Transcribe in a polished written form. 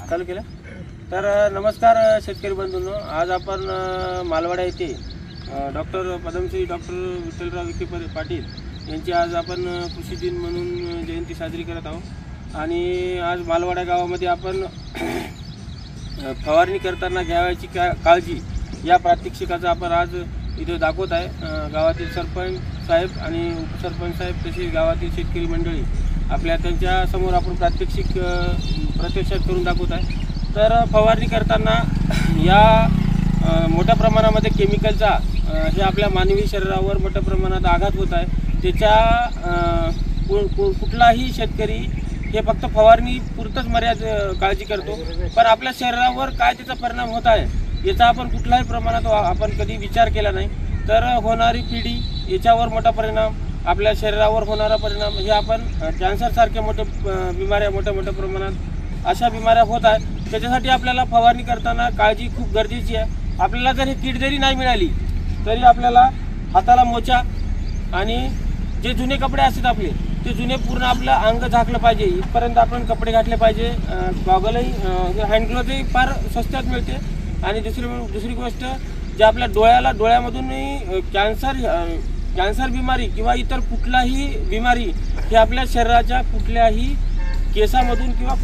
चालू केलं तर नमस्कार शेतकरी बंधूंनो, आज आपण मालवाडा येथे डॉक्टर पद्मश्री डॉक्टर विठ्ठलराव विखे पाटील यांची आज आपण कृषी दिन म्हणून जयंती साजरी करत आहोत। आणि आज मालवाडा गावामध्ये आपण फवारणी करताना घ्यावयाची काळजी या प्रात्यक्षिकाचा आपण आज इथे दाखवत आहे। गावातील सरपंच साहेब आणि उपसरपंच साहेब तसेच गावातील शेतकरी मंडळी आपल्या त्यांच्या समोर आपण प्रत्यक्षात करून दाखवत आहे। तर फवारणी करताना या मोठ्या प्रमाणामध्ये केमिकलचा हे आपल्या मानवी शरीरावर मोठ्या प्रमाणात आघात होत आहे। त्याच्या कुठलाही शेतकरी हे फक्त फवारणी पुरतच मर्यादित काळजी करतो, पण आपल्या शरीरावर काय त्याचा परिणाम होत आहे याचा आपण कुठल्याही प्रमाणात आपण कधी विचार केला नाही। तर होणारी पिढी याच्यावर मोठा परिणाम, आपल्या शरीरावर होणारा परिणाम हे आपण कॅन्सरसारख्या बिमाऱ्या मोठ्या प्रमाणात अशा बिमाऱ्या होत आहेत। त्याच्यासाठी आपल्याला फवारणी करताना काळजी खूप गरजेची आहे। आपल्याला जर हे किट जरी नाही मिळाली तरी आपल्याला हाताला मोचा आणि जे जुने कपडे असतात आपले ते जुने पूर्ण आपलं अंग झाकलं पाहिजे, इथपर्यंत आपण कपडे घातले पाहिजे। गॉगलही हँडग्लोव्हही फार स्वस्तात मिळते। आणि दुसरी गोष्ट जे आपल्या डोळ्यामधूनही कॅन्सर बिमारी किंवा इतर कुठलाही बिमारी हे आपल्या शरीराच्या कुठल्याही केसामधून किंवा